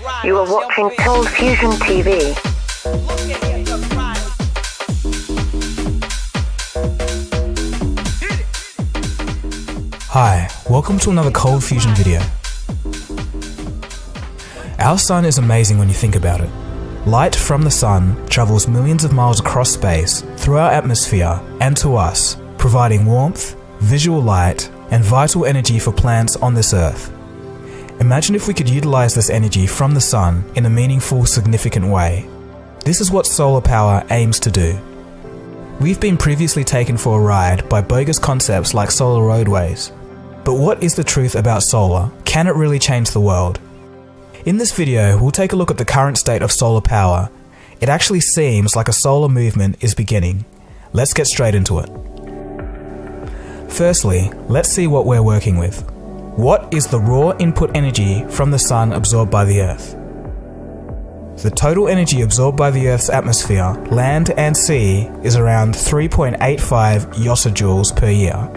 You are watching Cold Fusion TV. Hi, welcome to another Cold Fusion video. Our sun is amazing when you think about it. Light from the sun travels millions of miles across space through our atmosphere and to us, providing warmth, visual light, and vital energy for plants on this earth. Imagine if we could utilize this energy from the sun in a meaningful, significant way. This is what solar power aims to do. We've been previously taken for a ride by bogus concepts like solar roadways. But what is the truth about solar? Can it really change the world? In this video, we'll take a look at the current state of solar power. It actually seems like a solar movement is beginning. Let's get straight into it. Firstly, let's see what we're working with. What is the raw input energy from the sun absorbed by the Earth? The total energy absorbed by the Earth's atmosphere, land and sea is around 3.85 yotajoules per year.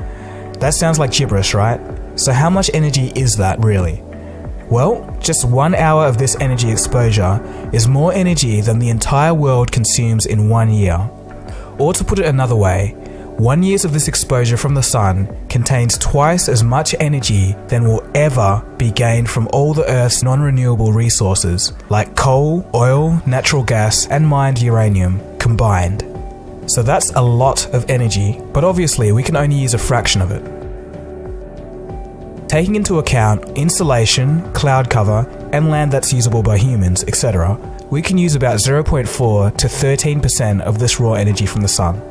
That sounds like gibberish, right? So how much energy is that really? Well, just 1 hour of this energy exposure is more energy than the entire world consumes in 1 year. Or to put it another way, 1 year of this exposure from the sun contains twice as much energy than will ever be gained from all the Earth's non-renewable resources, like coal, oil, natural gas, and mined uranium combined. So that's a lot of energy, but obviously we can only use a fraction of it. Taking into account insolation, cloud cover, and land that's usable by humans, etc., we can use about 0.4 to 13% of this raw energy from the sun.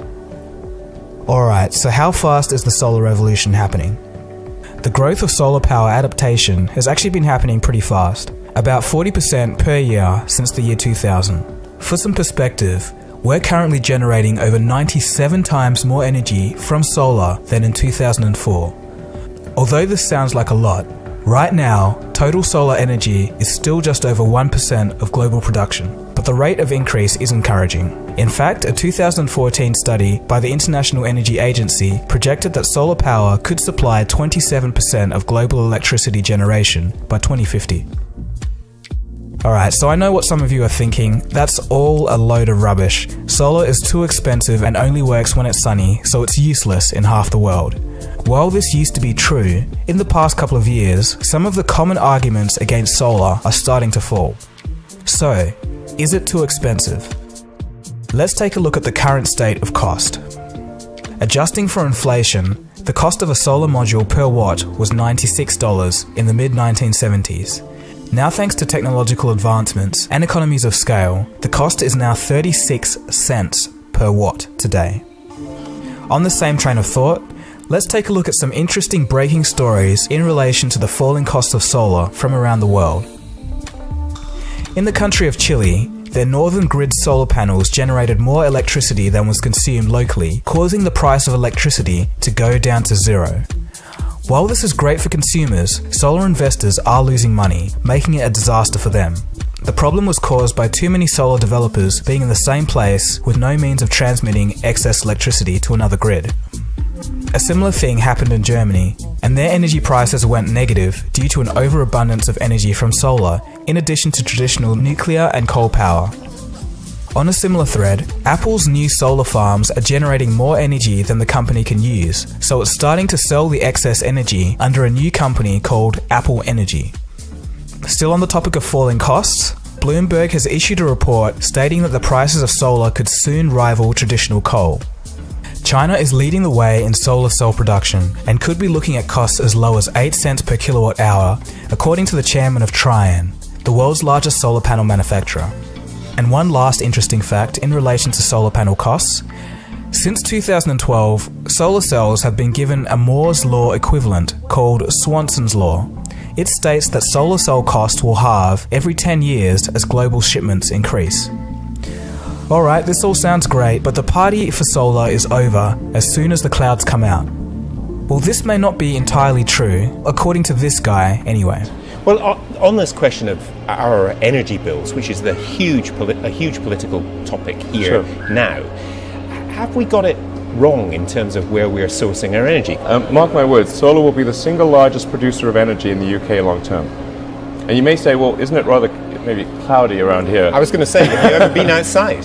Alright, so how fast is the solar revolution happening? The growth of solar power adaptation has actually been happening pretty fast, about 40% per year since the year 2000. For some perspective, we're currently generating over 97 times more energy from solar than in 2004. Although this sounds like a lot, right now, total solar energy is still just over 1% of global production. But the rate of increase is encouraging. In fact, a 2014 study by the International Energy Agency projected that solar power could supply 27% of global electricity generation by 2050. Alright, so I know what some of you are thinking, that's all a load of rubbish. Solar is too expensive and only works when it's sunny, so it's useless in half the world. While this used to be true, in the past couple of years, some of the common arguments against solar are starting to fall. So, is it too expensive? Let's take a look at the current state of cost. Adjusting for inflation, the cost of a solar module per watt was $96 in the mid-1970s. Now, thanks to technological advancements and economies of scale, the cost is now 36 cents per watt today. On the same train of thought, let's take a look at some interesting breaking stories in relation to the falling cost of solar from around the world. In the country of Chile, their northern grid solar panels generated more electricity than was consumed locally, causing the price of electricity to go down to zero. While this is great for consumers, solar investors are losing money, making it a disaster for them. The problem was caused by too many solar developers being in the same place with no means of transmitting excess electricity to another grid. A similar thing happened in Germany, and their energy prices went negative due to an overabundance of energy from solar, in addition to traditional nuclear and coal power. On a similar thread, Apple's new solar farms are generating more energy than the company can use, so it's starting to sell the excess energy under a new company called Apple Energy. Still on the topic of falling costs, Bloomberg has issued a report stating that the prices of solar could soon rival traditional coal. China is leading the way in solar cell production and could be looking at costs as low as 8 cents per kilowatt hour, according to the chairman of Trian, the world's largest solar panel manufacturer. And one last interesting fact in relation to solar panel costs. Since 2012, solar cells have been given a Moore's Law equivalent called Swanson's Law. It states that solar cell costs will halve every 10 years as global shipments increase. Alright, this all sounds great, but the party for solar is over as soon as the clouds come out. Well, this may not be entirely true, according to this guy anyway. Well, on this question of our energy bills, which is a huge political topic here now, have we got it wrong in terms of where we're sourcing our energy? Mark my words, solar will be the single largest producer of energy in the UK long term. And you may say, well, isn't it rather maybe cloudy around here? I was going to say, have you ever been outside?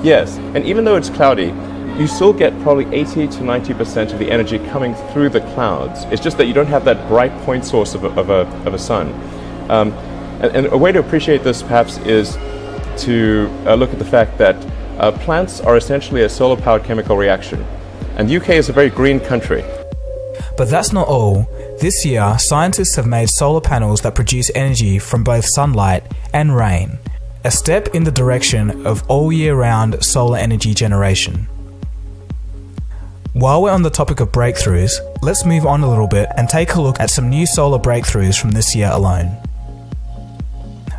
Yes, and even though it's cloudy, you still get probably 80 to 90% of the energy coming through the clouds. It's just that you don't have that bright point source of a sun. And a way to appreciate this perhaps is to look at the fact that plants are essentially a solar-powered chemical reaction. And the UK is a very green country. But that's not all. This year, scientists have made solar panels that produce energy from both sunlight and rain, a step in the direction of all year round solar energy generation. While we're on the topic of breakthroughs, let's move on a little bit and take a look at some new solar breakthroughs from this year alone.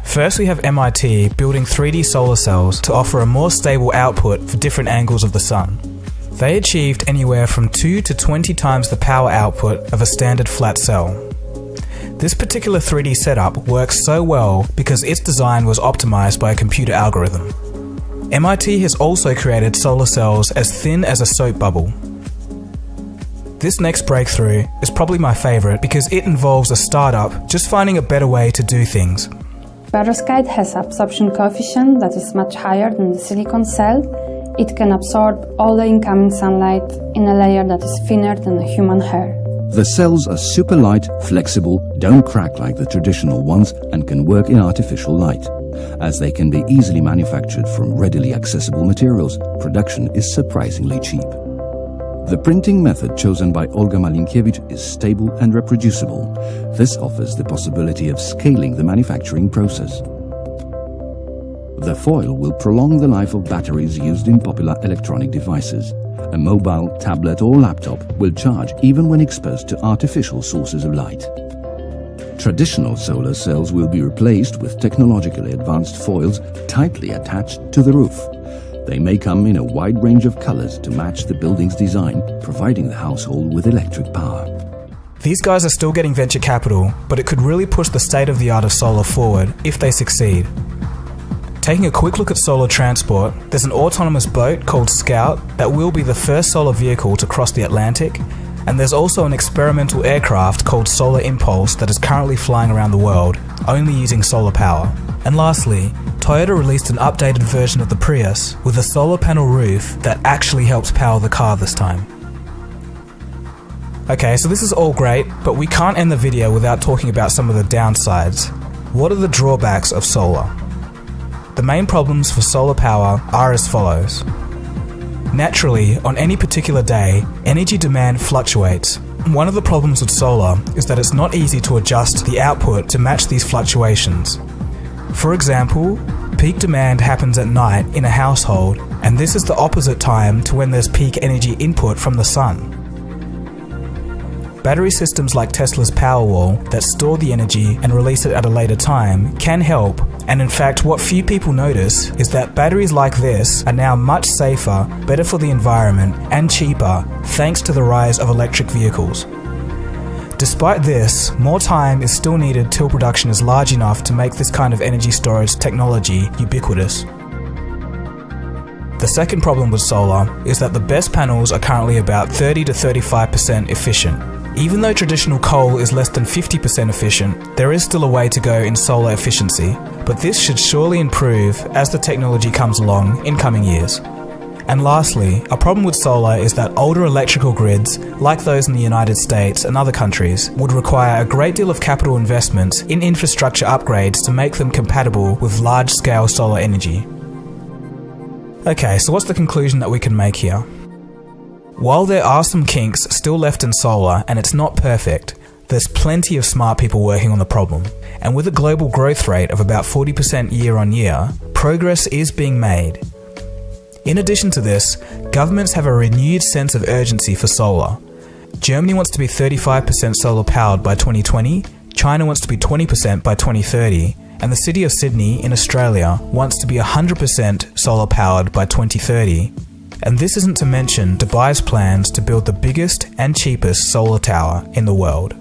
First, we have MIT building 3D solar cells to offer a more stable output for different angles of the sun. They achieved anywhere from 2 to 20 times the power output of a standard flat cell. This particular 3D setup works so well because its design was optimized by a computer algorithm. MIT has also created solar cells as thin as a soap bubble. This next breakthrough is probably my favorite because it involves a startup just finding a better way to do things. Perovskite has absorption coefficient that is much higher than the silicon cell. It can absorb all the incoming sunlight in a layer that is thinner than a human hair. The cells are super light, flexible, don't crack like the traditional ones, and can work in artificial light. As they can be easily manufactured from readily accessible materials, production is surprisingly cheap. The printing method chosen by Olga Malinkiewicz is stable and reproducible. This offers the possibility of scaling the manufacturing process. The foil will prolong the life of batteries used in popular electronic devices. A mobile, tablet or laptop will charge even when exposed to artificial sources of light. Traditional solar cells will be replaced with technologically advanced foils tightly attached to the roof. They may come in a wide range of colors to match the building's design, providing the household with electric power. These guys are still getting venture capital, but it could really push the state of the art of solar forward if they succeed. Taking a quick look at solar transport, there's an autonomous boat called Scout that will be the first solar vehicle to cross the Atlantic, and there's also an experimental aircraft called Solar Impulse that is currently flying around the world, only using solar power. And lastly, Toyota released an updated version of the Prius with a solar panel roof that actually helps power the car this time. Okay, so this is all great, but we can't end the video without talking about some of the downsides. What are the drawbacks of solar? The main problems for solar power are as follows. Naturally, on any particular day, energy demand fluctuates. One of the problems with solar is that it's not easy to adjust the output to match these fluctuations. For example, peak demand happens at night in a household, and this is the opposite time to when there's peak energy input from the sun. Battery systems like Tesla's Powerwall that store the energy and release it at a later time can help, and in fact what few people notice is that batteries like this are now much safer, better for the environment, and cheaper thanks to the rise of electric vehicles. Despite this, more time is still needed till production is large enough to make this kind of energy storage technology ubiquitous. The second problem with solar is that the best panels are currently about 30 to 35% efficient. Even though traditional coal is less than 50% efficient, there is still a way to go in solar efficiency, but this should surely improve as the technology comes along in coming years. And lastly, a problem with solar is that older electrical grids, like those in the United States and other countries, would require a great deal of capital investments in infrastructure upgrades to make them compatible with large-scale solar energy. Okay, so what's the conclusion that we can make here? While there are some kinks still left in solar and it's not perfect, there's plenty of smart people working on the problem. And with a global growth rate of about 40% year on year, progress is being made. In addition to this, governments have a renewed sense of urgency for solar. Germany wants to be 35% solar powered by 2020, China wants to be 20% by 2030, and the city of Sydney in Australia wants to be 100% solar powered by 2030. And this isn't to mention Dubai's plans to build the biggest and cheapest solar tower in the world.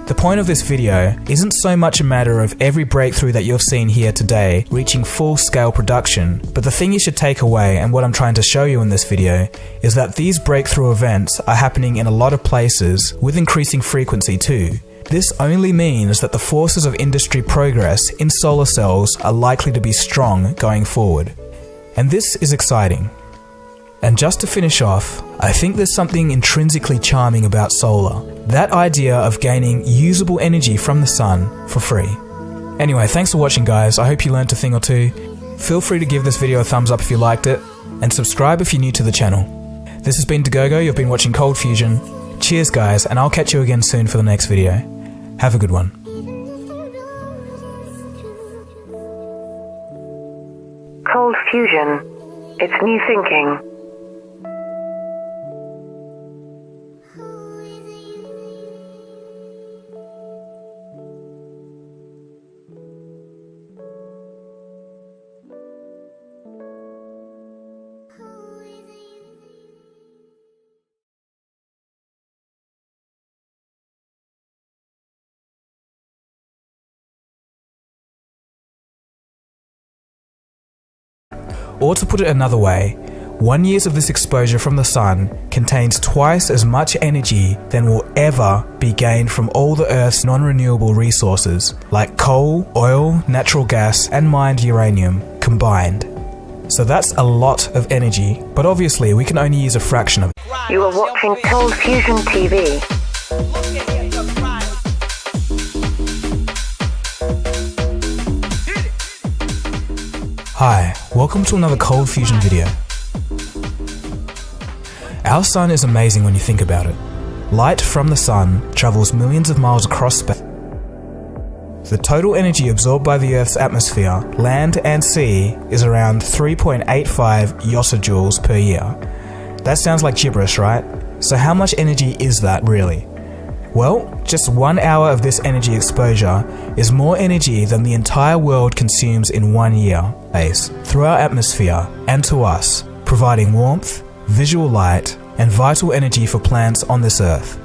The point of this video isn't so much a matter of every breakthrough that you've seen here today reaching full-scale production, but the thing you should take away, and what I'm trying to show you in this video, is that these breakthrough events are happening in a lot of places with increasing frequency too, This only means that the forces of industry progress in solar cells are likely to be strong going forward. And this is exciting. And just to finish off, I think there's something intrinsically charming about solar. That idea of gaining usable energy from the sun for free. Anyway, thanks for watching guys, I hope you learned a thing or two. Feel free to give this video a thumbs up if you liked it, and subscribe if you're new to the channel. This has been Debunking, you've been watching Cold Fusion. Cheers guys, and I'll catch you again soon for the next video. Have a good one. Cold fusion. It's new thinking. Or to put it another way, 1 year of this exposure from the sun contains twice as much energy than will ever be gained from all the Earth's non-renewable resources, like coal, oil, natural gas, and mined uranium combined. So that's a lot of energy, but obviously we can only use a fraction of it. You are watching Cold Fusion TV. Hi, welcome to another Cold Fusion video. Our sun is amazing when you think about it. Light from the sun travels millions of miles across space. The total energy absorbed by the Earth's atmosphere, land and sea is around 3.85 yotajoules per year. That sounds like gibberish, right? So how much energy is that really? Well, just 1 hour of this energy exposure is more energy than the entire world consumes in 1 year, through our atmosphere and to us, providing warmth, visual light, and vital energy for plants on this earth.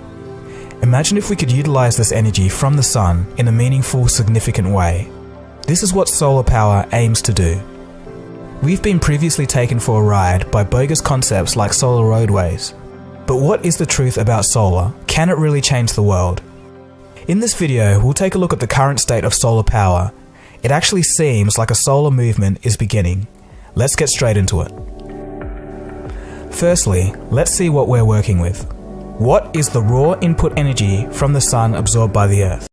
Imagine if we could utilize this energy from the sun in a meaningful, significant way. This is what solar power aims to do. We've been previously taken for a ride by bogus concepts like solar roadways. But what is the truth about solar? Can it really change the world? In this video, we'll take a look at the current state of solar power. It actually seems like a solar movement is beginning. Let's get straight into it. Firstly, let's see what we're working with. What is the raw input energy from the sun absorbed by the Earth?